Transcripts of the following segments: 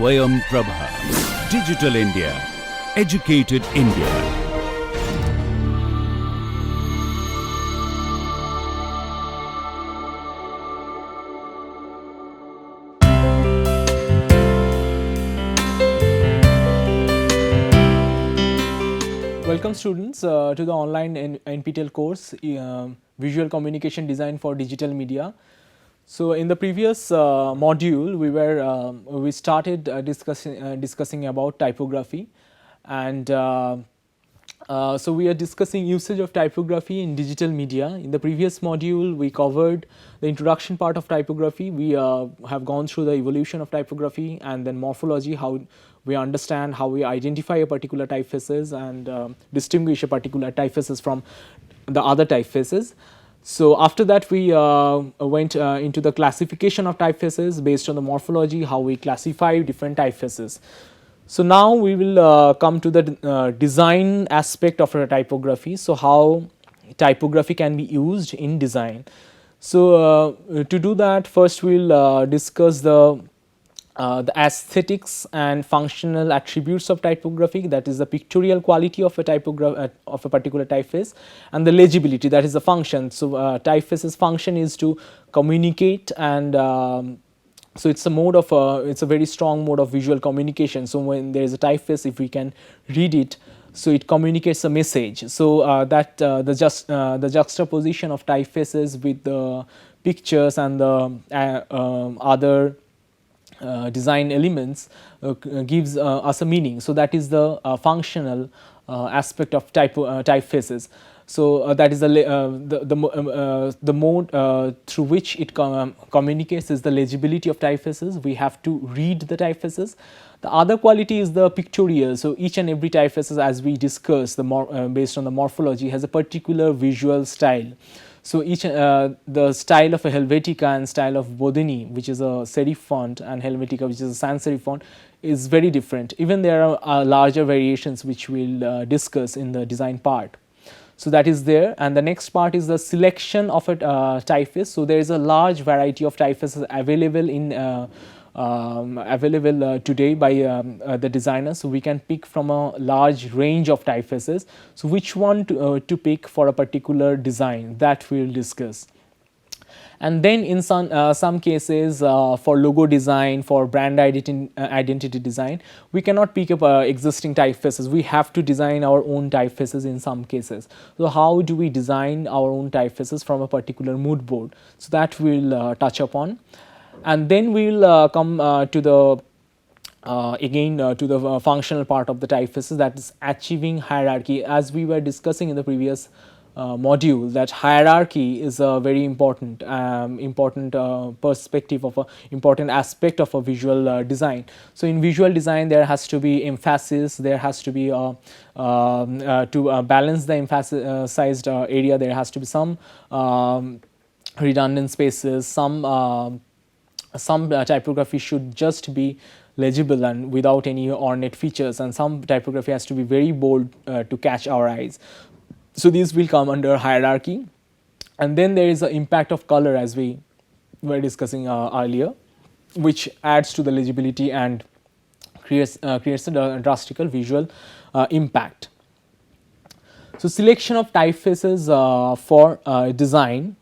Swayam Prabha. Digital India. Educated India. Welcome students to the online NPTEL course Visual Communication Design for Digital Media. So in the previous module we started discussing about typography, and so we are discussing usage of typography in digital media. In the previous module we covered the introduction part of typography. We have gone through the evolution of typography and then morphology, how we understand how we identify a particular typefaces and distinguish a particular typefaces from the other typefaces. So after that we went into the classification of typefaces based on the morphology, how we classify different typefaces. So now we will come to the design aspect of a typography. So how typography can be used in design. So to do that, first we will discuss the aesthetics and functional attributes of typography, that is the pictorial quality of a of a particular typeface, and the legibility, that is the function. So typeface's function is to communicate, and so it's a mode of it's a very strong mode of visual communication. So when there is a typeface, if we can read it, so it communicates a message. So the juxtaposition of typefaces with the pictures and the other design elements gives us a meaning. So that is the functional aspect of typefaces. So that is the mode through which it communicates is the legibility of typefaces. We have to read the typefaces. The other quality is the pictorial. So each and every typefaces, as we discussed, based on the morphology, has a particular visual style. So each the style of a Helvetica and style of Bodini, which is a serif font, and Helvetica, which is a sans serif font, is very different. Even there are larger variations which we'll discuss in the design part. So that is there, and the next part is the selection of a typeface. So there is a large variety of typefaces available in today by the designers. So we can pick from a large range of typefaces. So which one to pick for a particular design, that we will discuss. And then in some cases for logo design, for brand identity design, we cannot pick up existing typefaces. We have to design our own typefaces in some cases. So how do we design our own typefaces from a particular mood board? So that we will touch upon. And then we will come to the to the functional part of the typefaces, that is achieving hierarchy. As we were discussing in the previous module, that hierarchy is a very important perspective of a important aspect of a visual design. So in visual design there has to be emphasis, there has to be to balance the emphasized area, there has to be some redundant spaces, some typography should just be legible and without any ornate features, and some typography has to be very bold to catch our eyes. So these will come under hierarchy. And then there is the impact of color, as we were discussing earlier, which adds to the legibility and creates a drastical visual impact. So selection of typefaces for design,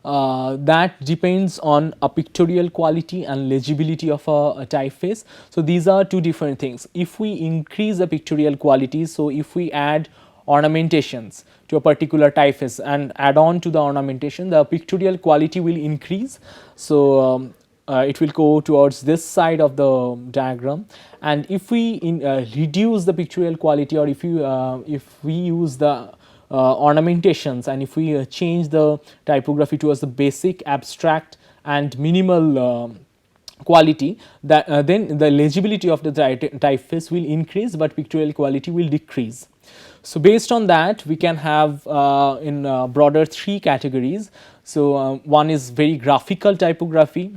that depends on a pictorial quality and legibility of a typeface. So these are two different things. If we increase the pictorial quality, so if we add ornamentations to a particular typeface and add on to the ornamentation, the pictorial quality will increase. So it will go towards this side of the diagram. And if we reduce the pictorial quality, or if we use the ornamentations, and if we change the typography towards the basic, abstract and minimal quality, that then the legibility of the typeface will increase, but pictorial quality will decrease. So based on that, we can have in broader three categories. So one is very graphical typography,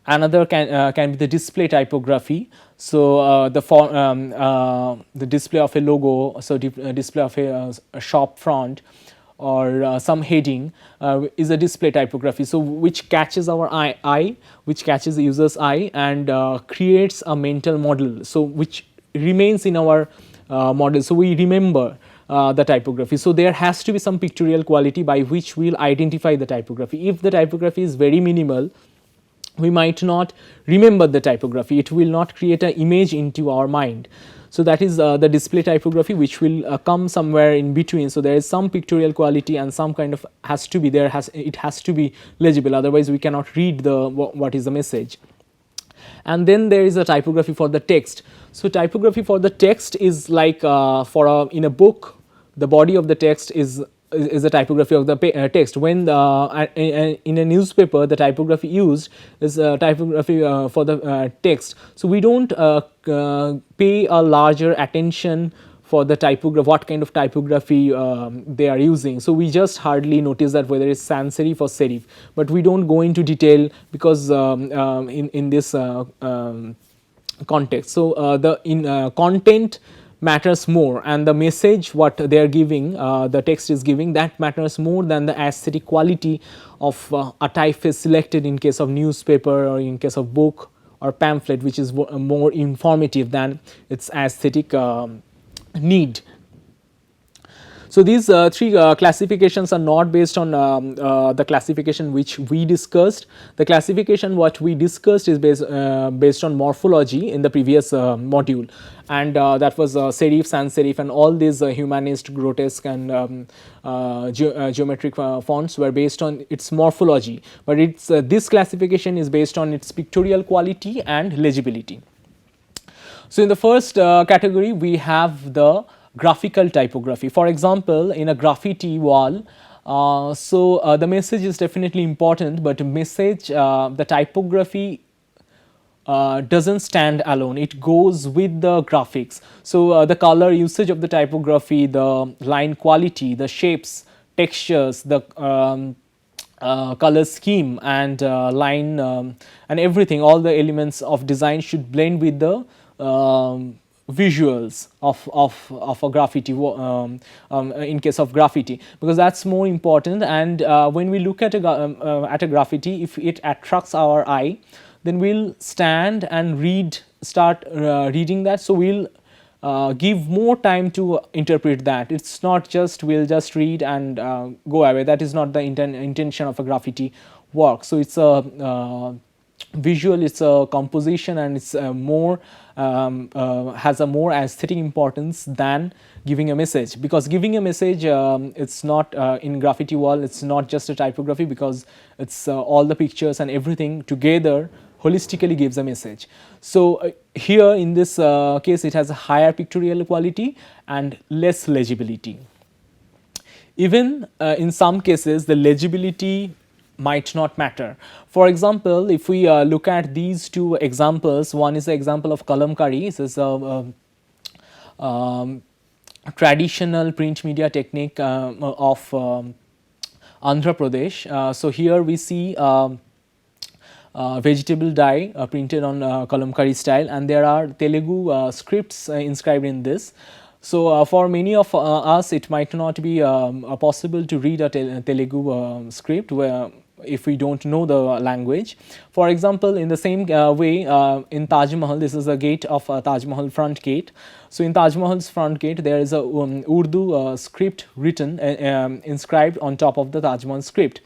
another can be the display typography. So the display of a logo, so display of a shop front, or some heading is a display typography. So which catches our eye, which catches the user's eye, and creates a mental model, so which remains in our model, so we remember the typography. So there has to be some pictorial quality by which we will identify the typography. If the typography is very minimal, we might not remember the typography, it will not create an image into our mind. So that is the display typography, which will come somewhere in between. So there is some pictorial quality and some kind of has to be there, it has to be legible, otherwise we cannot read the what is the message. And then there is a typography for the text. So typography for the text is like in a book, the body of the text is a typography of the text. When in a newspaper, the typography used is typography for the text. So we don't pay a larger attention for the typography, what kind of typography they are using. So we just hardly notice that whether it's sans serif or serif, but we don't go into detail because in this context. So the content matters more, and the message what they are giving, the text is giving, that matters more than the aesthetic quality of a typeface selected in case of newspaper or in case of book or pamphlet, which is more informative than its aesthetic need. So these three classifications are not based on the classification which we discussed. The classification what we discussed is based on morphology in the previous module, and that was serif, sans serif, and all these humanist, grotesque, and geometric fonts were based on its morphology. But it's this classification is based on its pictorial quality and legibility. So in the first category, we have the graphical typography. For example, in a graffiti wall, the message is definitely important, but the typography doesn't stand alone, it goes with the graphics. So the color usage of the typography, the line quality, the shapes, textures, the color scheme, and line and everything, all the elements of design should blend with the visuals of a graffiti in case of graffiti, because that's more important. And when we look at a graffiti, if it attracts our eye, then we'll stand and start reading that. So we'll give more time to interpret that. It's not just we'll just read and go away. That is not the intention of a graffiti work. So it's a visual, it's a composition, and it's more has a more aesthetic importance than giving a message, because giving a message, it's not in graffiti wall, it's not just a typography, because it's all the pictures and everything together holistically gives a message. So here in this case, it has a higher pictorial quality and less legibility. Even in some cases, the legibility might not matter. For example, if we look at these two examples, one is the example of kalamkari. This is a traditional print media technique of Andhra Pradesh. So here we see vegetable dye printed on kalamkari style, and there are Telugu scripts inscribed in this. So for many of us, it might not be possible to read a Telugu script if we don't know the language. For example, in the same way, in Taj Mahal, this is a gate of Taj Mahal front gate. So in Taj Mahal's front gate, there is a Urdu script written, inscribed on top of the Taj Mahal script.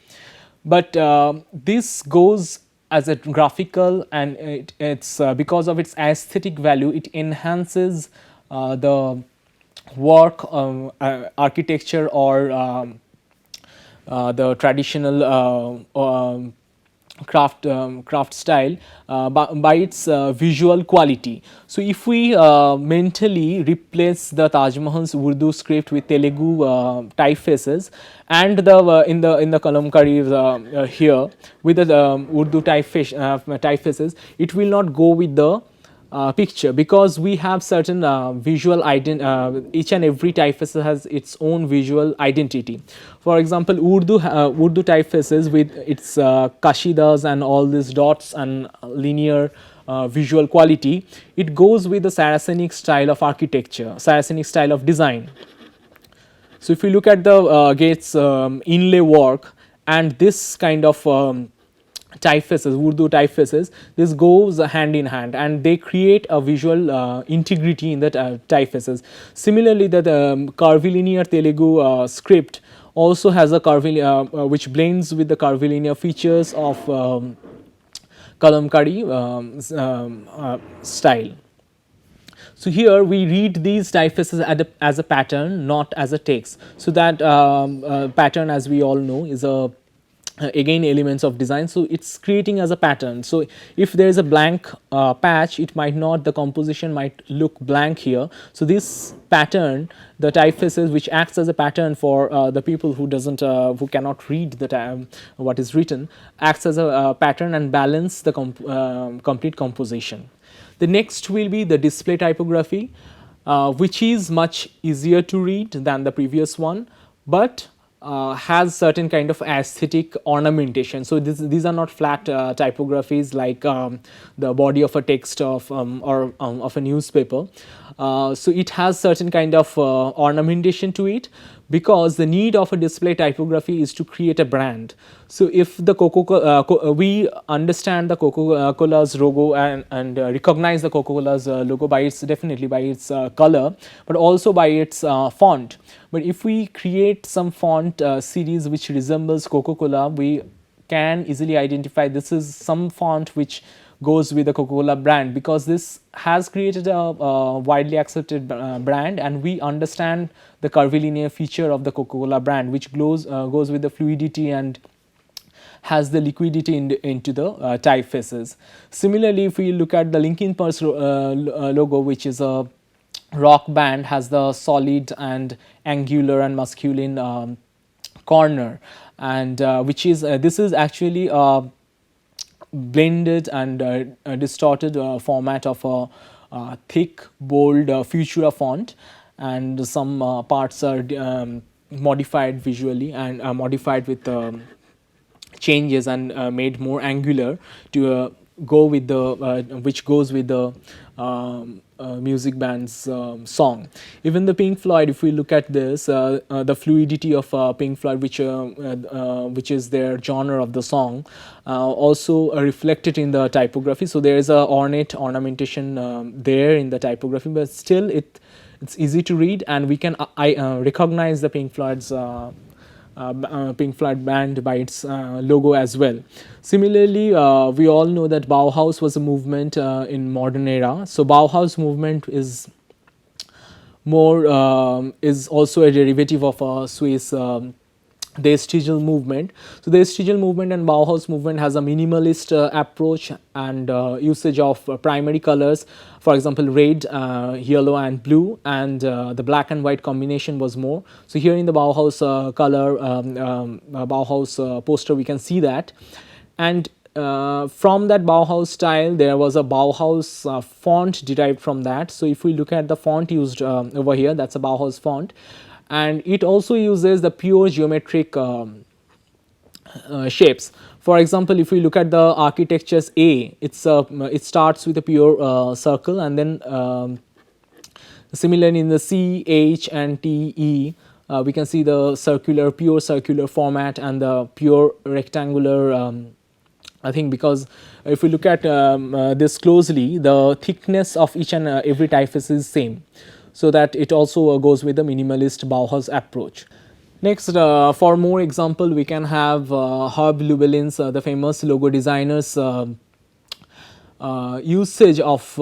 But this goes as a graphical, and it's because of its aesthetic value, it enhances the work, architecture, or the traditional craft style by its visual quality. So if we mentally replace the Taj Mahal's Urdu script with Telugu typefaces, and the in the kalamkari here with the Urdu typefaces, it will not go with the picture, because we have certain visual each and every typeface has its own visual identity. For example, Urdu typefaces with its kashidas and all these dots and linear visual quality, it goes with the Saracenic style of architecture, Saracenic style of design. So if you look at the Gates inlay work and this kind of typefaces, Urdu typefaces, this goes hand in hand and they create a visual integrity in the typefaces. Similarly, the curvilinear Telugu script also has a which blends with the curvilinear features of Kalamkari style. So here we read these typefaces as a pattern, not as a text. So that pattern, as we all know, is a again elements of design, so it's creating as a pattern. So if there is a blank patch, it might not, the composition might look blank here. So this pattern, the typefaces which acts as a pattern for the people who cannot read the what is written, acts as a pattern and balance the complete composition. The next will be the display typography, which is much easier to read than the previous one, but has certain kind of aesthetic ornamentation. So these are not flat typographies like the body of a text or of a newspaper. So it has certain kind of ornamentation to it, because the need of a display typography is to create a brand. So if the we understand the Coca-Cola's logo and recognize the Coca-Cola's logo by its, definitely by its color, but also by its font. But if we create some font series which resembles Coca-Cola, we can easily identify this is some font which goes with the Coca-Cola brand, because this has created a widely accepted brand, and we understand the curvilinear feature of the Coca-Cola brand, which goes with the fluidity and has the liquidity into the typefaces. Similarly, if we look at the Linkin Park's logo, which is a rock band, has the solid and angular and masculine corner, and which is this is actually a blended and distorted format of a thick, bold Futura font, and some parts are modified visually and modified with changes and made more angular to go with the which goes with the music band's song. Even the Pink Floyd, if we look at this, the fluidity of Pink Floyd, which is their genre of the song, also reflected in the typography. So there is a ornate ornamentation there in the typography, but still it's easy to read, and we can recognize the Pink Floyd's Pink Floyd band by its logo as well. Similarly, we all know that Bauhaus was a movement in modern era. So Bauhaus movement is more is also a derivative of a Swiss the Stiegel movement. So the Stiegel movement and Bauhaus movement has a minimalist approach and usage of primary colors, for example red, yellow and blue, and the black and white combination was more. So here in the Bauhaus Bauhaus poster we can see that, and from that Bauhaus style there was a Bauhaus font derived from that. So if we look at the font used over here, that's a Bauhaus font, and it also uses the pure geometric shapes. For example, if we look at the architecture's A, it starts with a pure circle, and then similarly in the C, H and T, E, we can see the pure circular format and the pure rectangular I think, because if we look at this closely, the thickness of each and every typeface is same, so that it also goes with the minimalist Bauhaus approach. Next, for more example, we can have Herb Lubelin's, the famous logo designer's usage of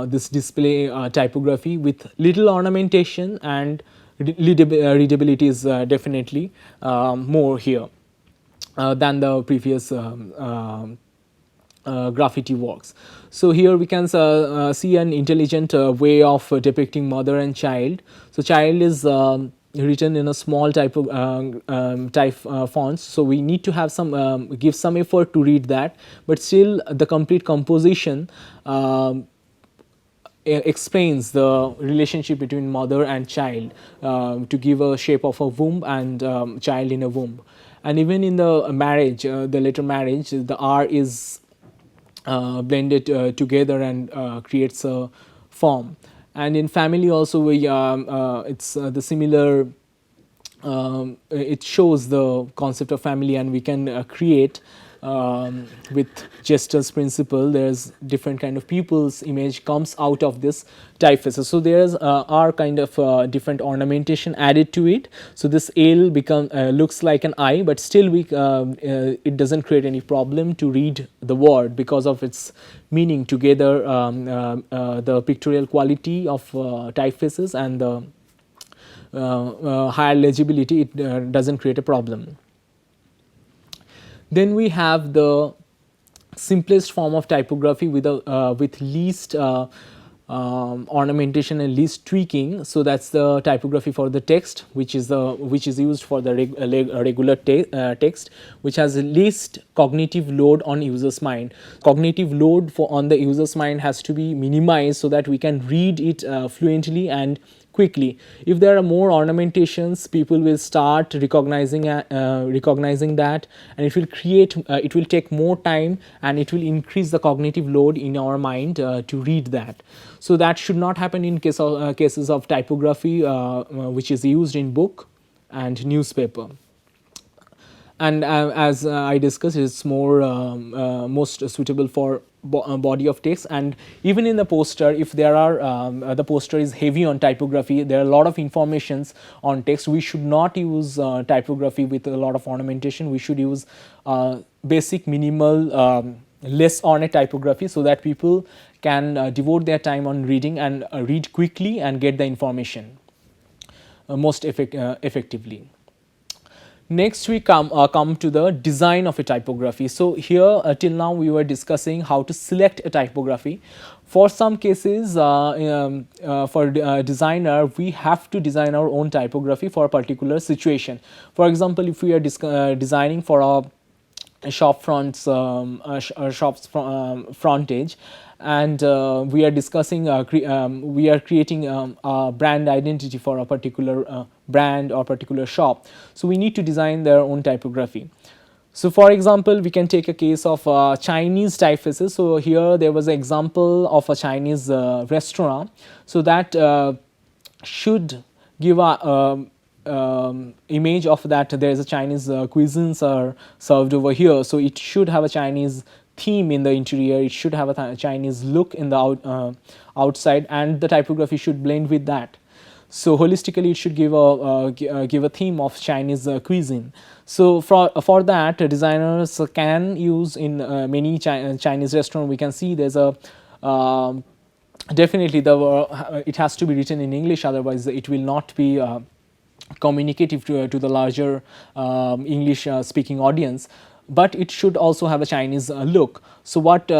this display typography with little ornamentation, and readability is definitely more here than the previous graffiti works. So here we can see an intelligent way of depicting mother and child. So child is written in a small type fonts, so we need to have some give some effort to read that, but still the complete composition explains the relationship between mother and child to give a shape of a womb and child in a womb. And even in the marriage, the later marriage, the R is blended together and creates a form. And in family also, we it's the similar it shows the concept of family, and we can create with gestures principle. There's different kind of people's image comes out of this typefaces. So there's are kind of different ornamentation added to it. So this L become looks like an I, but still it doesn't create any problem to read the word because of its meaning together, the pictorial quality of typefaces and the higher legibility. It doesn't create a problem. Then we have the simplest form of typography with least ornamentation and least tweaking. So that's the typography for the text, which is used for the regular text, which has least cognitive load on user's mind. Cognitive load on the user's mind has to be minimized so that we can read it fluently and quickly. If there are more ornamentations, people will start recognizing that, and it will take more time, and it will increase the cognitive load in our mind to read that. So that should not happen in cases of typography which is used in book and newspaper. And as I discussed, it's most suitable for body of text. And even in the poster, if there are the poster is heavy on typography, there are a lot of informations on text, we should not use typography with a lot of ornamentation. We should use basic minimal less ornate typography, so that people can devote their time on reading and read quickly and get the information most effectively. Next we come to the design of a typography. So here till now we were discussing how to select a typography. For some cases, for designer, we have to design our own typography for a particular situation. For example, if we are designing for a shop fronts shop's frontage, and we are discussing we are creating a brand identity for a particular brand or particular shop. So we need to design their own typography. So for example, we can take a case of Chinese typefaces. So here there was an example of a Chinese restaurant. So that should give a image of that there is a Chinese cuisines are served over here. So it should have a Chinese theme in the interior, it should have a Chinese look in the outside, and the typography should blend with that. So holistically it should give a theme of Chinese cuisine. So for that, designers can use in many Chinese restaurant. We can see there's a definitely it has to be written in English, otherwise it will not be communicative to the larger English speaking audience, but it should also have a Chinese look. So what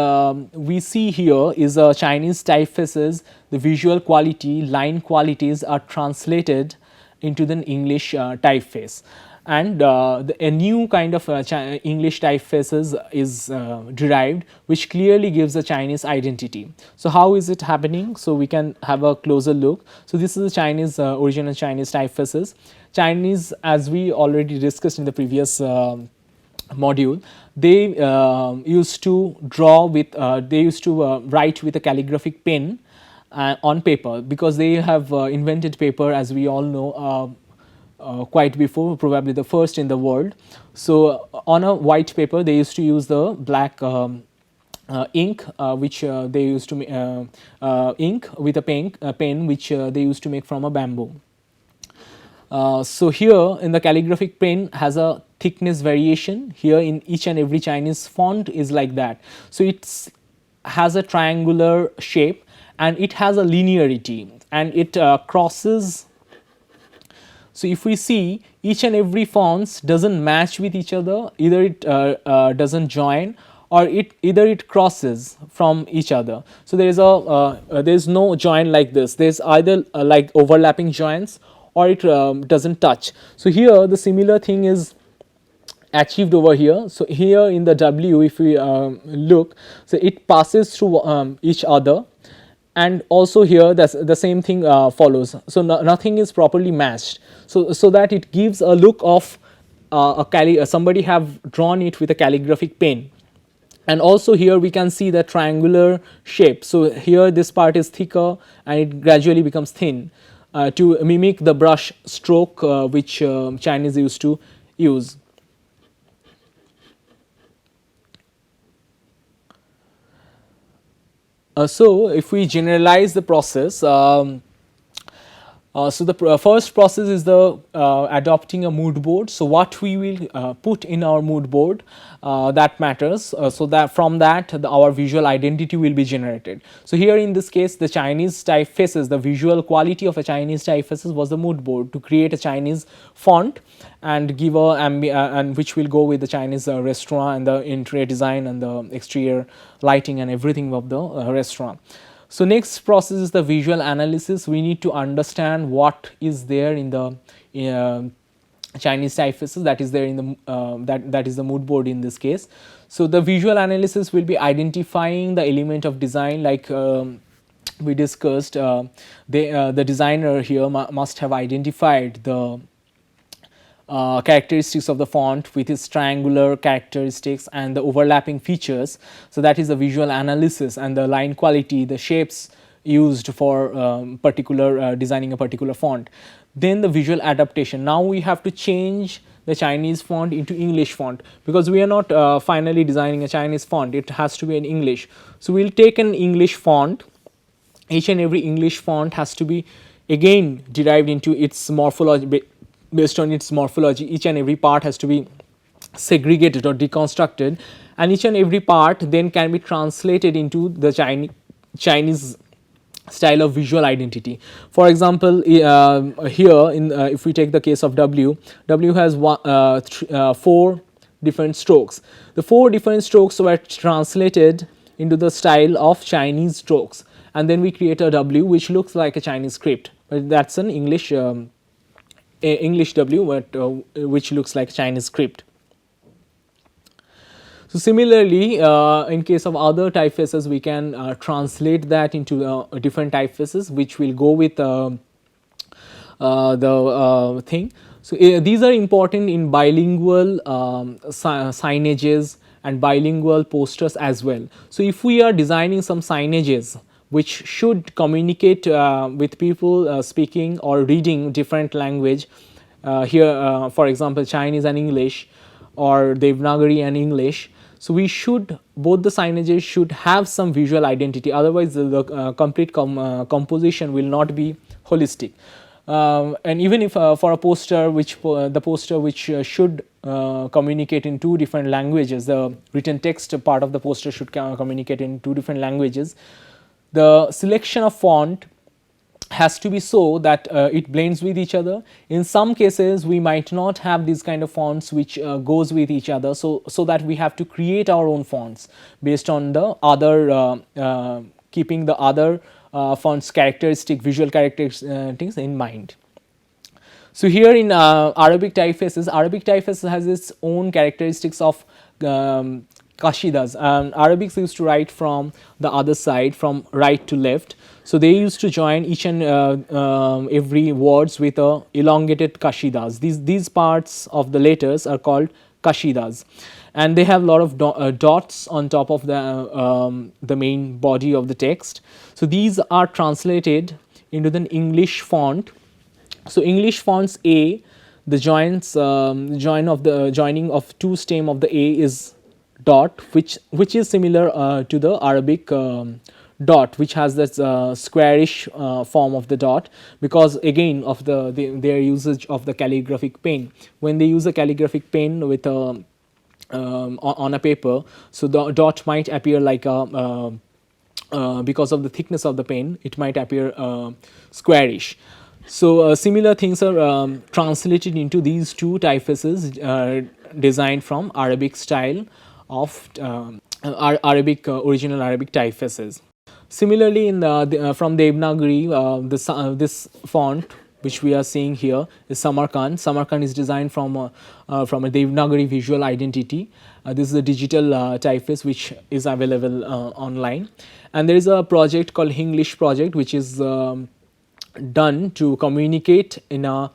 we see here is Chinese typefaces, the visual quality, line qualities are translated into the English typeface, and a new kind of English typefaces is derived, which clearly gives a Chinese identity. So how is it happening? So we can have a closer look. So this is the Chinese original Chinese typefaces. Chinese, as we already discussed in the previous module, they used to draw with they used to write with a calligraphic pen on paper, because they have invented paper, as we all know, quite before, probably the first in the world. So on a white paper they used to use the black ink, which they used to ink with a pen which they used to make from a bamboo. So here in the calligraphic pen has a thickness variation. Here in each and every Chinese font is like that. So it has a triangular shape, and it has a linearity, and it crosses. So if we see, each and every fonts doesn't match with each other, either it doesn't join, or either it crosses from each other. So there is no join like this. There's either like overlapping joints, or it doesn't touch. So here the similar thing is achieved over here. So here in the W, if we look, so it passes through each other, and also here the same thing follows. So nothing is properly matched, so that it gives a look of somebody have drawn it with a calligraphic pen. And also here we can see the triangular shape. So here this part is thicker and it gradually becomes thin. to mimic the brush stroke which Chinese used to use. So if we generalize the process, so the first process is the adopting a mood board. So what we will put in our mood board, that matters. So that from that our visual identity will be generated. So here in this case, the Chinese typefaces, the visual quality of a Chinese typefaces was the mood board to create a Chinese font and give a and which will go with the Chinese restaurant and the interior design and the exterior lighting and everything of the restaurant. So next process is the visual analysis. We need to understand what is there in the Chinese typefaces, that is there in the that is the mood board in this case. So the visual analysis will be identifying the element of design, like we discussed. The designer here must have identified the characteristics of the font with its triangular characteristics and the overlapping features. So that is the visual analysis, and the line quality, the shapes used for particular designing a particular font. Then the visual adaptation. Now we have to change the Chinese font into English font, because we are not finally designing a Chinese font, it has to be in English. So we will take an English font. Each and every English font has to be again derived into its morphology. Based on its morphology, each and every part has to be segregated or deconstructed, and each and every part then can be translated into the Chinese style of visual identity. For example, here in if we take the case of W has 4 different strokes. The 4 different strokes were translated into the style of Chinese strokes, and then we create a W which looks like a Chinese script, but that's an English W, but which looks like Chinese script. So similarly, in case of other typefaces, we can translate that into different typefaces which will go with the thing. So these are important in bilingual signages and bilingual posters as well. So if we are designing some signages which should communicate with people speaking or reading different language, here for example Chinese and English, or Devanagari and English. So we should, both the signages should have some visual identity, otherwise the complete composition will not be holistic. And even if for a poster which should communicate in 2 different languages, the written text part of the poster should communicate in 2 different languages, the selection of font has to be so that it blends with each other. In some cases we might not have these kind of fonts which goes with each other, so that we have to create our own fonts based on the other keeping the other fonts visual characteristics in mind. So here in Arabic typefaces has its own characteristics of Kashidas. Arabics used to write from the other side, from right to left. So they used to join each and every words with a elongated Kashidas. These parts of the letters are called Kashidas, and they have a lot of dots on top of the main body of the text. So these are translated into the English font. So English fonts A, the joining of 2 stem of the A is dot, which is similar to the Arabic dot, which has this squarish form of the dot, because again of their usage of the calligraphic pen. When they use a calligraphic pen with a on a paper, so the dot might appear like a because of the thickness of the pen, it might appear squarish. So similar things are translated into these 2 typefaces designed from Arabic style of original Arabic typefaces. Similarly, in from Devanagari, this font which we are seeing here is Samarkand. Samarkand is designed from a Devanagari visual identity. This is a digital typeface which is available online, and there is a project called Hinglish project, which is done to communicate in a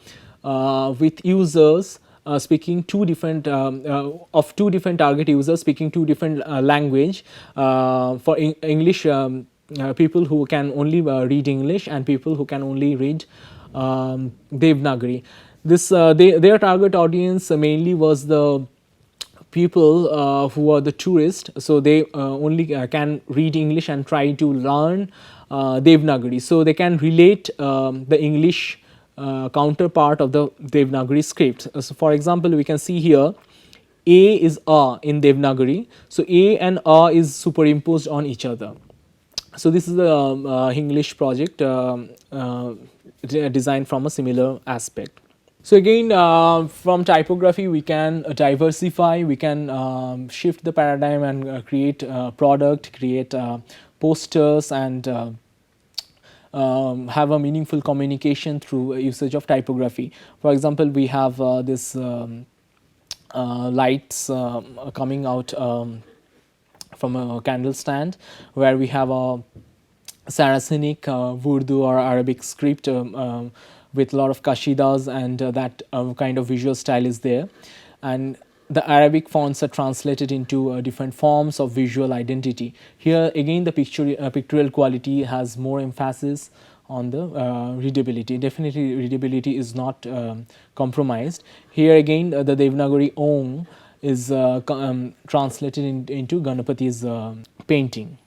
with users speaking 2 different of 2 different target users speaking 2 different language, for English people who can only read English, and people who can only read Devanagari. Their target audience mainly was the people who are the tourists, so they only can read English and try to learn Devanagari, so they can relate the English counterpart of the Devanagari script. So for example, we can see here A is A in Devanagari, so A and A is superimposed on each other. So this is the English project designed from a similar aspect. So again, from typography, we can diversify, we can shift the paradigm and create product, create posters, and have a meaningful communication through usage of typography. For example, we have this lights coming out from a candle stand, where we have a Saracenic, Urdu or Arabic script with a lot of kashidas, and that kind of visual style is there. And the Arabic fonts are translated into different forms of visual identity. Here again, the pictorial quality has more emphasis on the readability. Definitely, readability is not compromised. Here again, the Devanagari Om is translated into Ganapati's painting.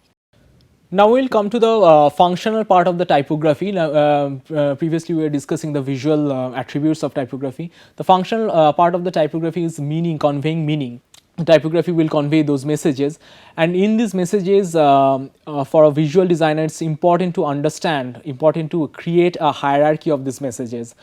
Now we will come to the functional part of the typography. Now, previously we were discussing the visual attributes of typography. The functional part of the typography is meaning, conveying meaning. Typography will convey those messages, and in these messages, for a visual designer, it's important to understand, important to create a hierarchy of these messages.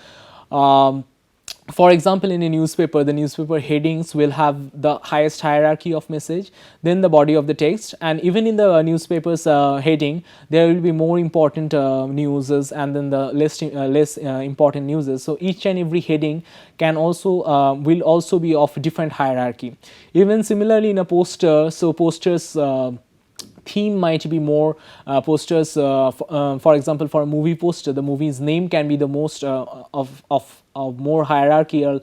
For example, in a newspaper, the newspaper headings will have the highest hierarchy of message, then the body of the text, and even in the newspaper's heading, there will be more important news and then the less important news. So each and every heading can also will also be of different hierarchy. Even similarly in a poster, so posters theme might be more posters. For example, for a movie poster, the movie's name can be the most of more hierarchical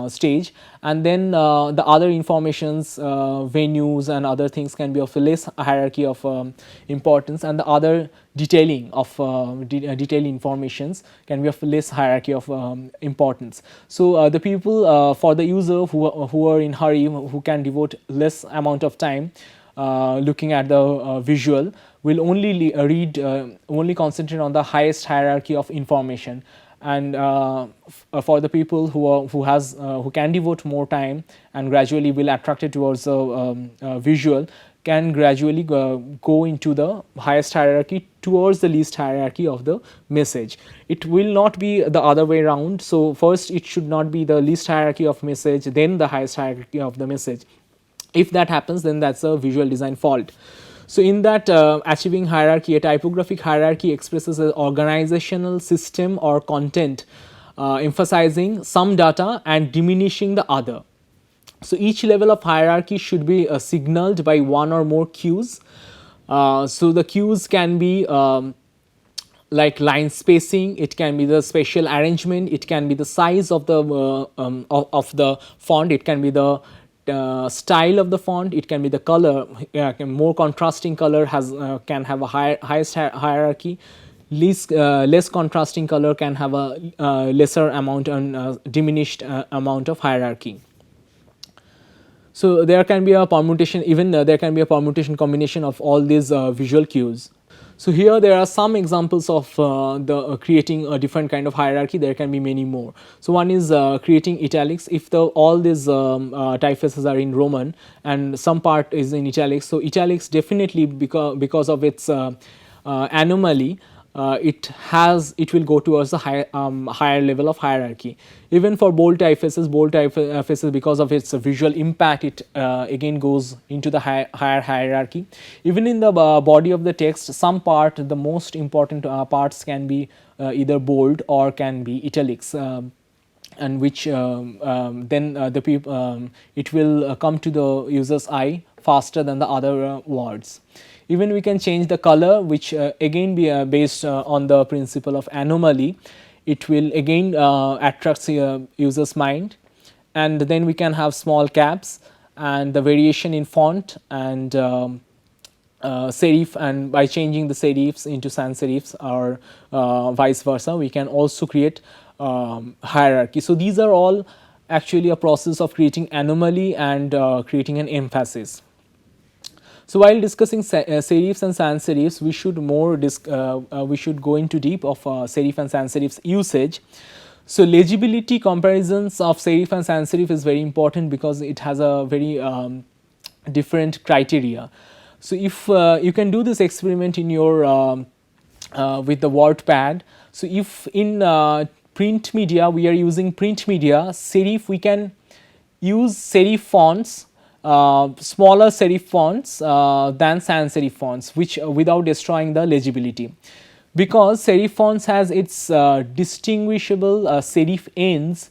stage, and then the other informations, venues and other things can be of less hierarchy of importance, and the other detailing of detailed informations can be of less hierarchy of importance. So the people, for the user who are in hurry, who can devote less amount of time looking at the visual, will only read, only concentrate on the highest hierarchy of information. And for the people who can devote more time and gradually will attracted towards the visual, can gradually go into the highest hierarchy towards the least hierarchy of the message. It will not be the other way around. So first it should not be the least hierarchy of message, then the highest hierarchy of the message. If that happens, then that's a visual design fault. So in that achieving hierarchy, a typographic hierarchy expresses an organizational system or content, emphasizing some data and diminishing the other. So each level of hierarchy should be signaled by one or more cues. So the cues can be like line spacing, it can be the spatial arrangement, it can be the size of the of the font, it can be the style of the font, it can be the color. More contrasting color can have a highest hierarchy. Less contrasting color can have a lesser amount and diminished amount of hierarchy. So there can be a permutation, even there can be a permutation combination of all these visual cues. So here there are some examples of creating a different kind of hierarchy. There can be many more. So one is creating italics. If all these typefaces are in Roman and some part is in italics, so italics definitely, because of its anomaly, it will go towards the higher level of hierarchy. Even for bold typefaces, because of its visual impact, it again goes into the higher hierarchy. Even in the body of the text, some part, the most important parts can be either bold or can be italics, and which then the people it will come to the user's eye faster than the other words. Even we can change the color, which again be based on the principle of anomaly. It will again attract user's mind, and then we can have small caps and the variation in font and serif, and by changing the serifs into sans serifs or vice versa, we can also create hierarchy. So these are all actually a process of creating anomaly and creating an emphasis. So while discussing serifs and sans serifs, we should go into deep of serif and sans serifs usage. So legibility comparisons of serif and sans serif is very important because it has a very different criteria. So if you can do this experiment in your with the WordPad. So if in print media, we are using print media serif, we can use serif fonts, smaller serif fonts than sans serif fonts, which without destroying the legibility, because serif fonts has its distinguishable serif ends.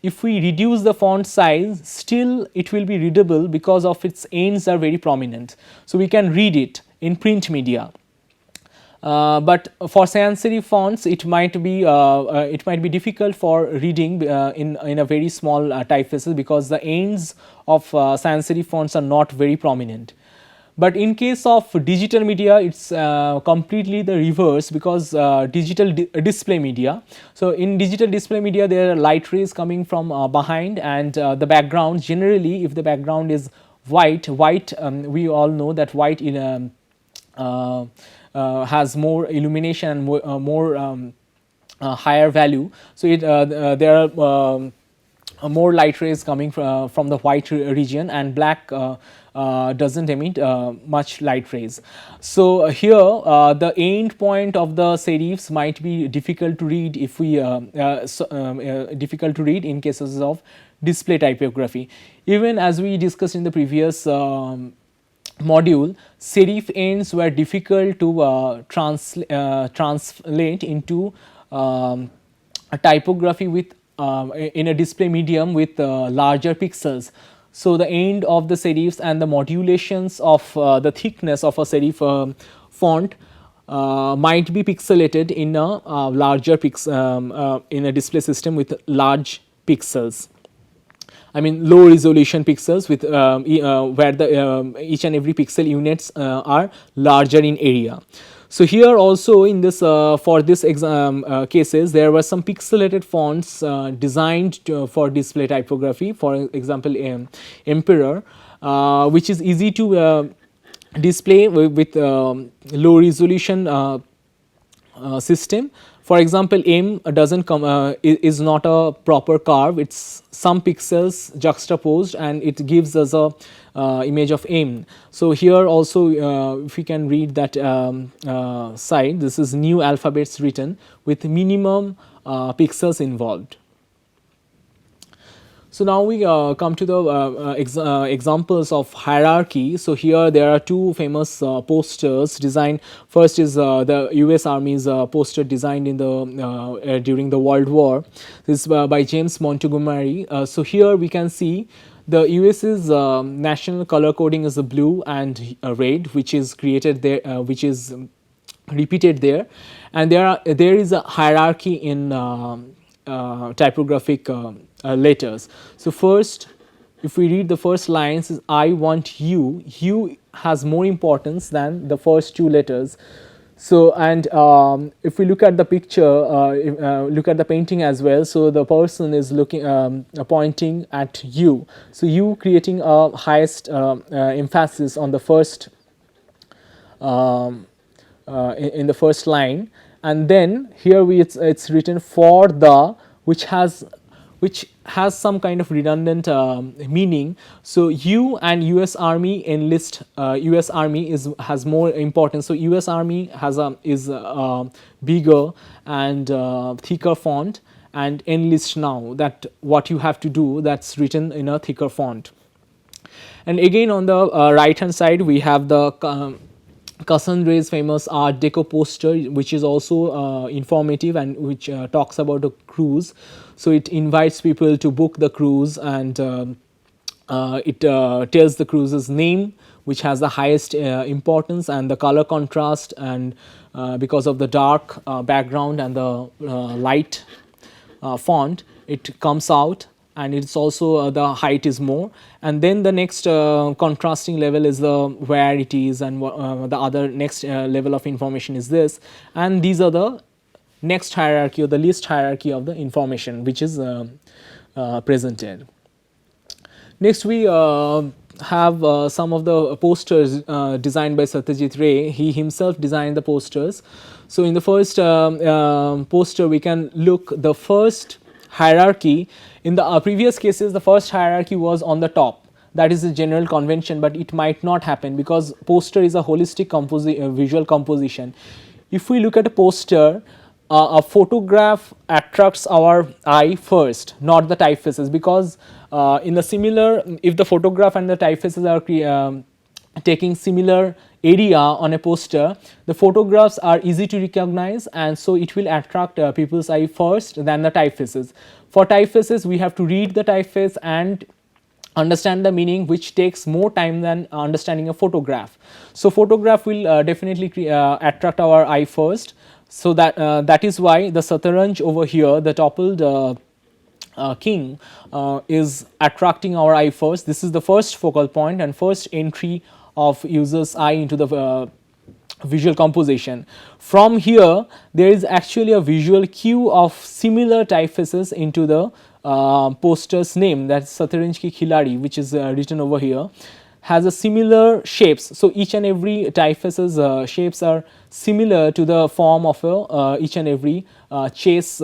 If we reduce the font size, still it will be readable because of its ends are very prominent, so we can read it in print media. But for sans serif fonts, it might be difficult for reading in a very small typefaces, because the ends of sans serif fonts are not very prominent. But in case of digital media, it's completely the reverse, because digital display media. So in digital display media, there are light rays coming from behind, and the background, generally if the background is white, we all know that white in has more illumination and more higher value. So there are more light rays coming from the white region, and black doesn't emit much light rays. So here the end point of the serifs might be difficult to read if we difficult to read in cases of display typography. Even as we discussed in the previous module, serif ends were difficult to translate into a typography with in a display medium with larger pixels. So the end of the serifs and the modulations of the thickness of a serif font might be pixelated in a larger in a display system with large pixels. I mean low resolution pixels with where the each and every pixel units are larger in area. So here also in this for this cases, there were some pixelated fonts designed for display typography. For example, Emperor, which is easy to display with low resolution system. For example, M doesn't come is not a proper curve. It's some pixels juxtaposed, and it gives us a image of M. So here also, if we can read that side, this is new alphabets written with minimum pixels involved. So now we come to the examples of hierarchy. So here there are two famous posters designed. First is the US Army's poster designed in the during the World War. This is by James Montgomery. So here we can see the US's national color coding is the blue and red, which is created there, which is repeated there, and there is a hierarchy in typographic letters. So first, if we read the first lines, is I want you. You has more importance than the first two letters. So and if we look at the picture, look at the painting as well. So the person is looking pointing at you. So you creating a highest emphasis on the first in the first line, and then here it's written for the, which has some kind of redundant meaning. So you and US Army enlist, US Army has more importance. So US Army has is bigger and thicker font, and enlist now, that what you have to do, that's written in a thicker font. And again on the right hand side, we have the Cassandre's famous Art Deco poster, which is also informative and which talks about a cruise. So it invites people to book the cruise, and it tells the cruise's name, which has the highest importance, and the color contrast, and because of the dark background and the light font, it comes out, and it's also the height is more, and then the next contrasting level is the where it is, and the other next level of information is this, and these are the next hierarchy or the least hierarchy of the information which is presented. Next we have some of the posters designed by Satyajit Ray. He himself designed the posters. So in the first poster we can look the first hierarchy. In the previous cases the first hierarchy was on the top. That is the general convention, but it might not happen because poster is a holistic visual composition. If we look at a poster, a photograph attracts our eye first, not the typefaces, because in the similar, if the photograph and the typefaces are taking similar area on a poster, the photographs are easy to recognize, and so it will attract people's eye first than the typefaces. For typefaces we have to read the typeface and understand the meaning, which takes more time than understanding a photograph. So photograph will definitely attract our eye first. So that is why the Sataranj over here, the toppled king, is attracting our eye first. This is the first focal point and first entry of user's eye into the visual composition. From here there is actually a visual cue of similar typefaces into the poster's name, that's Sataranj Ki Khiladi, which is written over here, has a similar shapes. So each and every typefaces shapes are similar to the form of each and every chase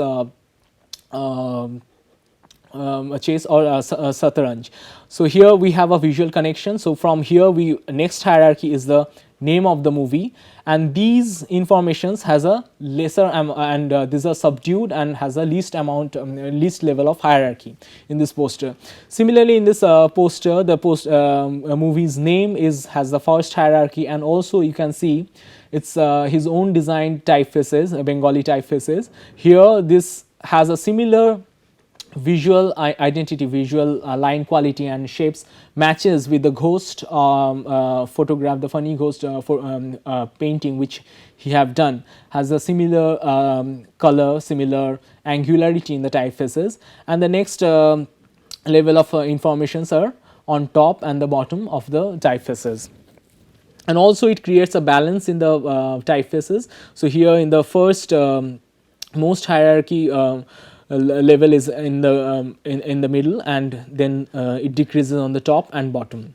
chase or Sataranj. So here we have a visual connection. So from here we next hierarchy is the name of the movie, and these informations has a lesser and these are subdued and has a least amount least level of hierarchy in this poster. Similarly in this poster, the movie's name has the first hierarchy, and also you can see it's his own designed typefaces, Bengali typefaces. Here this has a similar visual identity, visual line quality and shapes matches with the ghost photograph, the funny ghost painting which he have done, has a similar color, similar angularity in the typefaces, and the next level of informations are on top and the bottom of the typefaces. And also it creates a balance in the typefaces. So here in the first most hierarchy level is in the middle, and then it decreases on the top and bottom.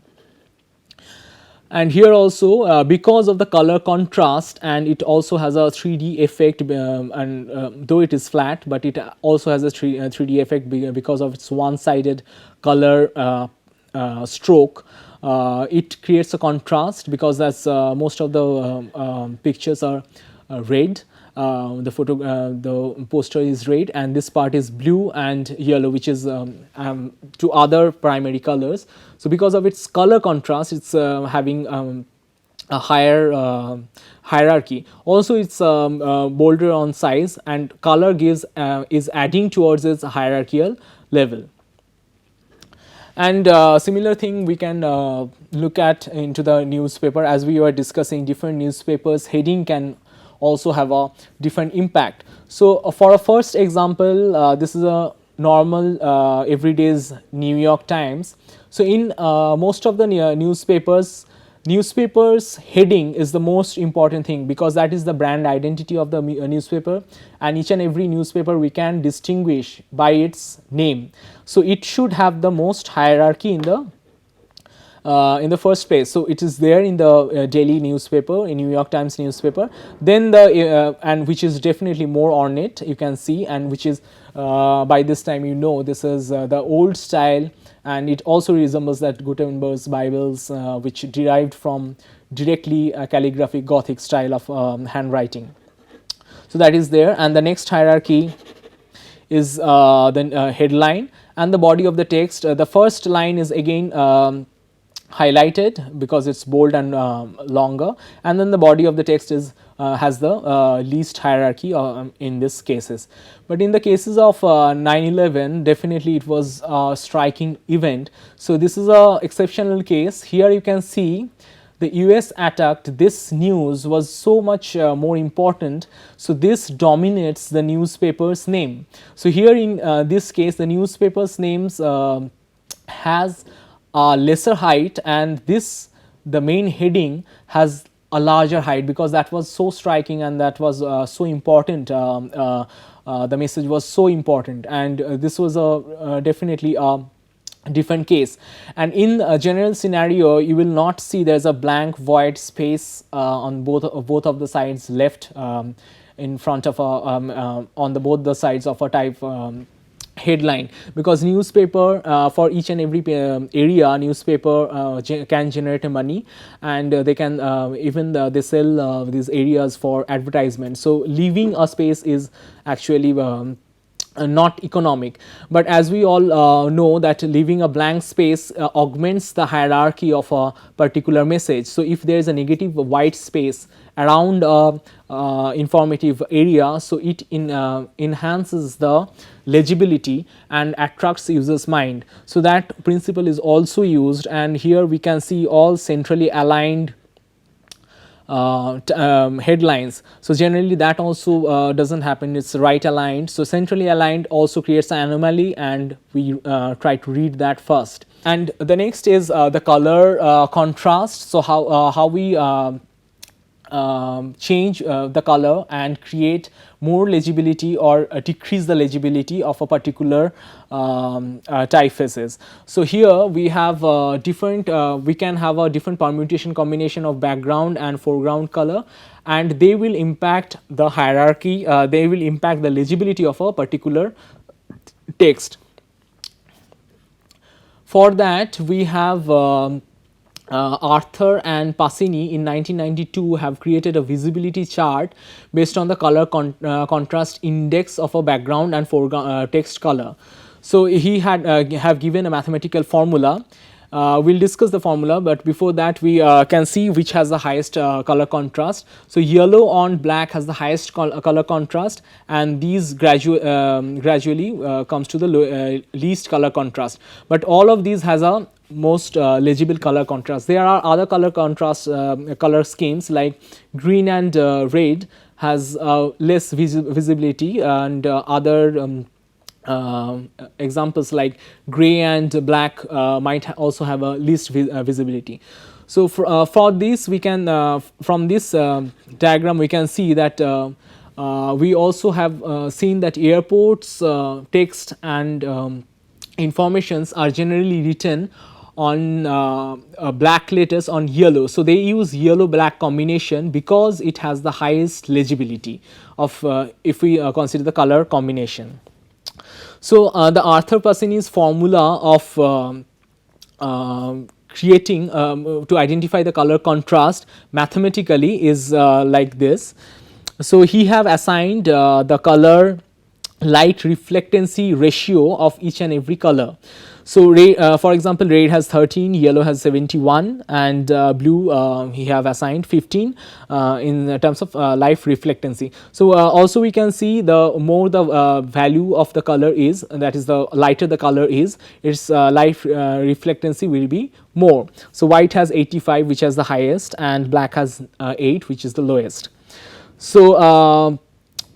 And here also because of the color contrast, and it also has a 3D effect, and though it is flat, but it also has a 3D effect because of its one-sided color stroke. It creates a contrast because that's most of the pictures are red. The poster is red, and this part is blue and yellow, which is two other primary colors. So because of its color contrast, it's having a higher hierarchy. Also it's bolder on size, and color is adding towards its hierarchical level. And similar thing we can look at into the newspaper. As we were discussing, different newspapers heading can also have a different impact. So for a first example, this is a normal everyday's New York Times. So in most of the newspapers heading is the most important thing, because that is the brand identity of the newspaper, and each and every newspaper we can distinguish by its name. So it should have the most hierarchy in the first place. So it is there in the daily newspaper, in New York Times newspaper, then the and which is definitely more ornate, you can see, and which is by this time you know this is the old style, and it also resembles that Gutenberg's Bibles, which derived from directly calligraphic Gothic style of handwriting. So that is there, and the next hierarchy is the headline and the body of the text. The first line is again highlighted because it's bold and longer, and then the body of the text is has the least hierarchy in these cases. But in the cases of 9/11, definitely it was a striking event. So this is a exceptional case. Here you can see the US attacked, this news was so much more important. So this dominates the newspaper's name. So here in this case, the newspaper's names has a lesser height, and this, the main heading, has a larger height, because that was so striking and that was so important. The message was so important, and this was a definitely a different case. And in a general scenario, you will not see there's a blank void space on both of the sides left, in front of a on the both the sides of a type headline, because newspaper, for each and every area, newspaper can generate money, and they can even they sell these areas for advertisement. So leaving a space is actually not economic. But as we all know that leaving a blank space augments the hierarchy of a particular message. So if there is a negative white space around a informative area, so it enhances the legibility and attracts users mind. So that principle is also used, and here we can see all centrally aligned headlines. So generally that also doesn't happen, it's right aligned. So centrally aligned also creates an anomaly, and we try to read that first. And the next is the color contrast. So how we change the color and create more legibility or decrease the legibility of a particular typefaces. So here we have different, we can have a different permutation combination of background and foreground color, and they will impact the hierarchy, they will impact the legibility of a particular text. For that we have Arthur and Passini in 1992 have created a visibility chart based on the color contrast index of a background and foreground text color. So he had have given a mathematical formula. We'll discuss the formula, but before that we can see which has the highest color contrast. So yellow on black has the highest color contrast, and these gradually comes to the least color contrast. But all of these has a most legible color contrast. There are other color contrast color schemes like green and red has less visibility, and other examples like gray and black might also have a least visibility. So for this we can from this diagram we can see that we also have seen that airports text and informations are generally written on black letters on yellow. So they use yellow black combination because it has the highest legibility of if we consider the color combination. So the Arthur Passini's formula of creating to identify the color contrast mathematically is like this. So he have assigned the color light reflectancy ratio of each and every color. So for example, red has 13, yellow has 71, and blue he have assigned 15 in terms of light reflectancy. So also we can see the more the value of the color is, that is the lighter the color is, its light reflectancy will be more. So white has 85, which has the highest, and black has 8, which is the lowest. So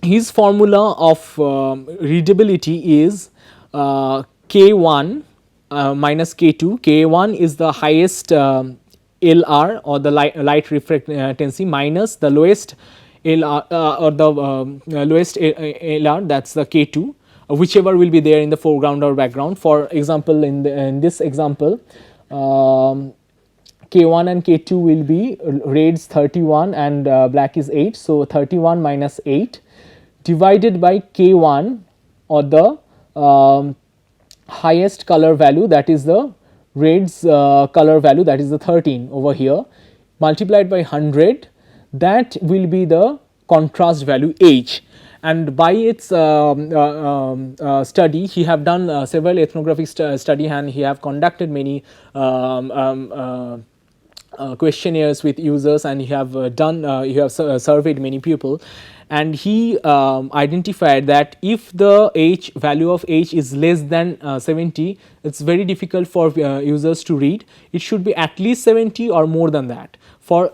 his formula of readability is K1 minus K2. K1 is the highest LR or the light reflectancy minus the lowest LR or the lowest LR, that is the K2, whichever will be there in the foreground or background. For example, in this example, K1 and K2 will be red's 31 and black is 8. So 31 minus 8 divided by K1 or the highest color value, that is the red's color value, that is the 13 over here, multiplied by 100, that will be the contrast value H. And by its study, he have done several ethnographic study, and he have conducted many questionnaires with users, and you have surveyed many people, and he identified that if the value of h is less than 70, it's very difficult for users to read. It should be at least 70 or more than that for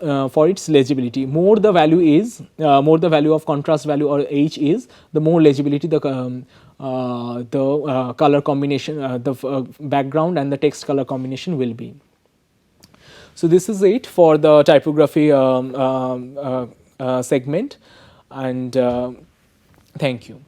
its legibility. More the value of contrast value or h is, the more legibility the color combination, the background and the text color combination will be. So this is it for the typography segment, and thank you.